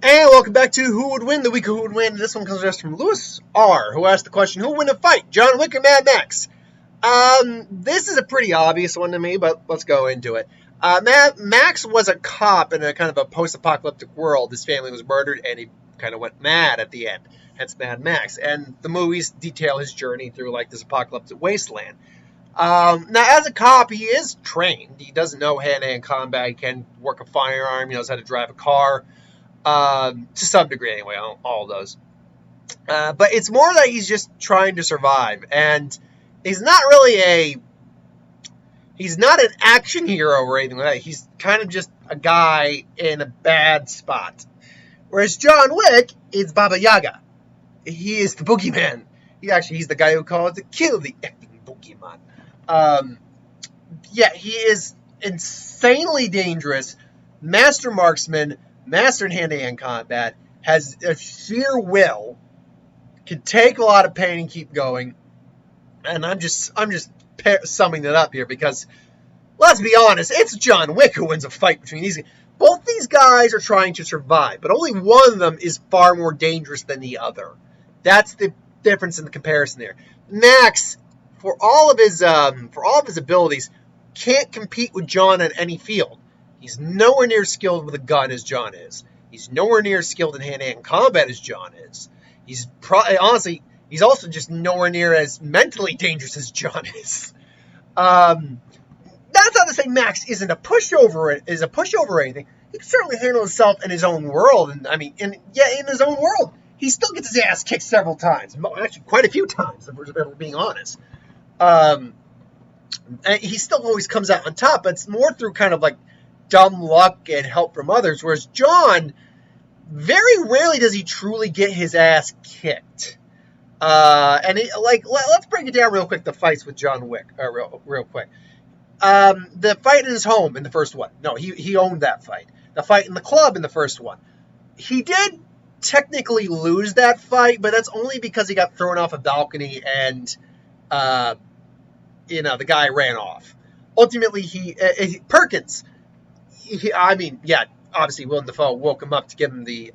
And welcome back to Who Would Win, the week of Who Would Win. This one comes to us from Lewis R., who asked the question, who would win a fight, John Wick or Mad Max? This is a pretty obvious one to me, but let's go into it. Max was a cop in a kind of a post-apocalyptic world. His family was murdered, and he kind of went mad at the end, hence Mad Max. And the movies detail his journey through, like, this apocalyptic wasteland. Now, as a cop, he is trained. He doesn't know hand-to-hand combat. He can work a firearm. He knows how to drive a car. To some degree, anyway, all those. But it's more that he's just trying to survive. And he's not really he's not an action hero or anything like that. He's kind of just a guy in a bad spot. Whereas John Wick is Baba Yaga. He is the boogeyman. He's the guy who calls it kill the effing boogeyman. Yeah, he is insanely dangerous, master marksman, master in hand-to-hand combat, has a sheer will, can take a lot of pain and keep going. And I'm just summing that up here because, let's be honest, it's John Wick who wins a fight between these guys. Both these guys are trying to survive, but only one of them is far more dangerous than the other. That's the difference in the comparison there. Max, for all of his abilities, can't compete with John in any field. He's nowhere near skilled with a gun as John is. He's nowhere near skilled in hand-to-hand combat as John is. He's also just nowhere near as mentally dangerous as John is. That's not to say Max isn't a pushover or anything. He can certainly handle himself in his own world. And I mean, in his own world, he still gets his ass kicked several times. Actually, quite a few times, if we're being honest. And he still always comes out on top, but it's more through kind of like dumb luck and help from others, whereas John, very rarely does he truly get his ass kicked. Let's break it down real quick, the fights with John Wick, real quick. The fight in his home in the first one, no, he owned that fight. The fight in the club in the first one, he did technically lose that fight, but that's only because he got thrown off a balcony and, the guy ran off. Ultimately, Perkins, obviously Willem Dafoe woke him up to give him the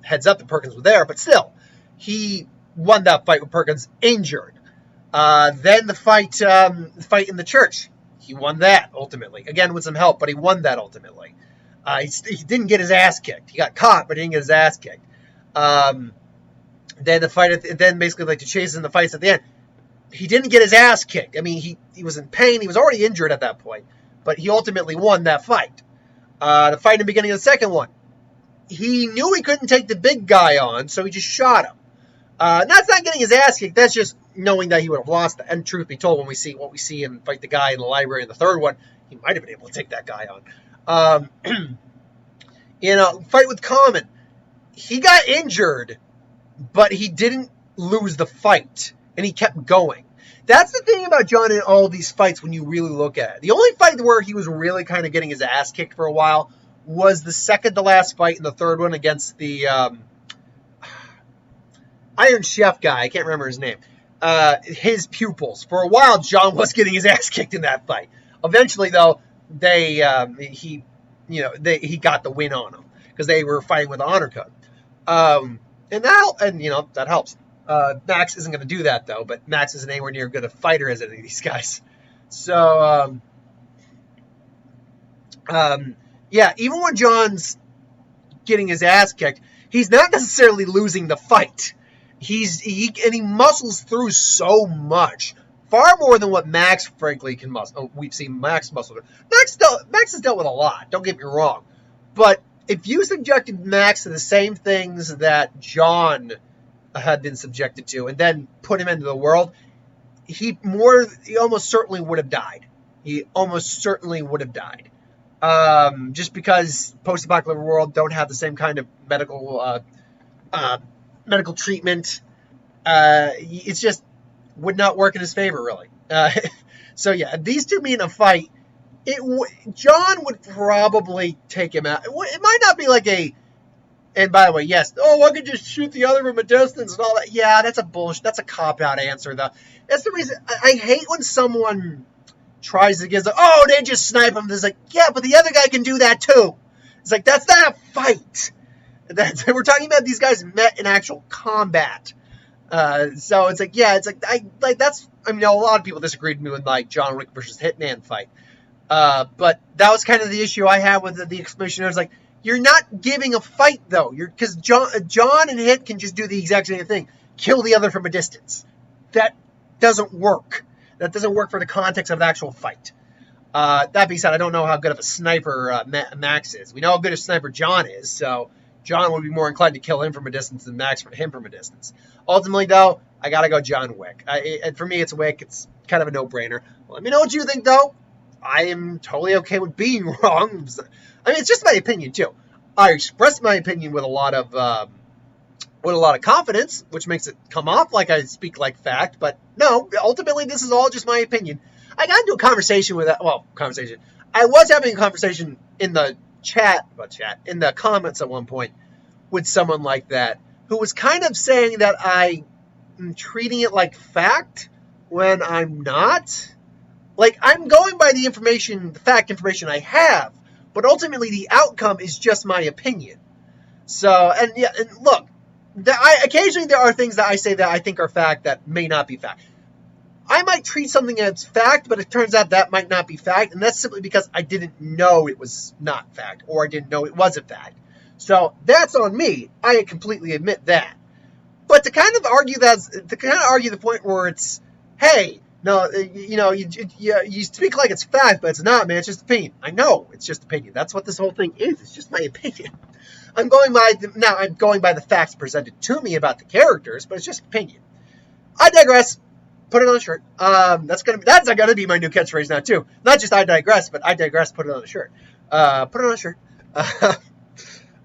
heads up that Perkins was there, but still, he won that fight with Perkins injured. Then the fight in the church, he won that ultimately. Again with some help, but he won that ultimately. He didn't get his ass kicked. He got caught, but he didn't get his ass kicked. Then the fight, then basically like the chase and the fights at the end, he didn't get his ass kicked. I mean, he was in pain. He was already injured at that point. But he ultimately won that fight. The fight in the beginning of the second one, he knew he couldn't take the big guy on, so he just shot him. That's not getting his ass kicked. That's just knowing that he would have lost. And truth be told, when we see him fight the guy in the library in the third one, he might have been able to take that guy on. Fight with Common, he got injured, but he didn't lose the fight, and he kept going. That's the thing about John in all these fights when you really look at it. The only fight where he was really kind of getting his ass kicked for a while was the second to last fight in the third one against the Iron Chef guy. I can't remember his name. His pupils. For a while, John was getting his ass kicked in that fight. Eventually, though, he got the win on him because they were fighting with the honor code. That helps. Max isn't going to do that, though, but Max isn't anywhere near good a fighter as any of these guys. So, even when John's getting his ass kicked, he's not necessarily losing the fight. He muscles through so much, far more than what Max, frankly, can muscle. We've seen Max muscle through. Max has dealt with a lot, don't get me wrong, but if you subjected Max to the same things that John had been subjected to, and then put him into the world, he almost certainly would have died. Just because post-apocalyptic world don't have the same kind of medical treatment. It's just would not work in his favor, really. So yeah, these two meet in a fight. John would probably take him out. It might not be like a. And by the way, yes. Oh, I could just shoot the other from a distance and all that. Yeah, that's a bullshit. That's a cop-out answer, though. That's the reason. I hate when someone tries to get, oh, they just snipe him. It's like, yeah, but the other guy can do that too. It's like, that's not a fight. We're talking about these guys met in actual combat. So it's like, yeah, it's like that's. I mean, a lot of people disagreed with me with like John Wick versus Hitman fight. But that was kind of the issue I had with the explanation. It was like, you're not giving a fight though. Because John and Hit can just do the exact same thing, kill the other from a distance. That doesn't work. That doesn't work for the context of the actual fight. That being said, I don't know how good of a sniper Max is. We know how good a sniper John is, so John would be more inclined to kill him from a distance than Max for him from a distance. Ultimately, though, I gotta go John Wick. For me, it's Wick. It's kind of a no-brainer. Let me know what you think, though. I am totally okay with being wrong. I mean, it's just my opinion too. I express my opinion with a lot of confidence, which makes it come off like I speak like fact. But no, ultimately, this is all just my opinion. I got into a conversation with conversation. I was having a conversation in the in the comments at one point with someone like that who was kind of saying that I'm treating it like fact when I'm not. Like, I'm going by the fact information I have, but ultimately the outcome is just my opinion. So, and look, occasionally there are things that I say that I think are fact that may not be fact. I might treat something as fact, but it turns out that might not be fact, and that's simply because I didn't know it was not fact, or I didn't know it was a fact. So that's on me. I completely admit that. But to kind of argue the point where it's, hey, no, you speak like it's fact, but it's not, man. It's just opinion. I know it's just opinion. That's what this whole thing is. It's just my opinion. I'm going by the facts presented to me about the characters, but it's just opinion. I digress. Put it on a shirt. That's gonna be my new catchphrase now too. Not just I digress, but I digress. Put it on a shirt. Put it on a shirt.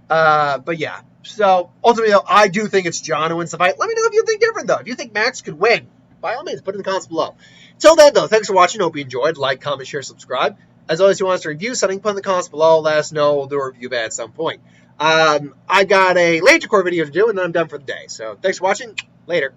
But yeah. So ultimately, though, I do think it's John who wins the fight. Let me know if you think different, though. If you think Max could win, by all means, put it in the comments below. Till then, though, thanks for watching. Hope you enjoyed. Like, comment, share, subscribe. As always, if you want us to review something, put in the comments below. Let us know. We'll do a review of it at some point. I got a later core video to do, and then I'm done for the day. So thanks for watching. Later.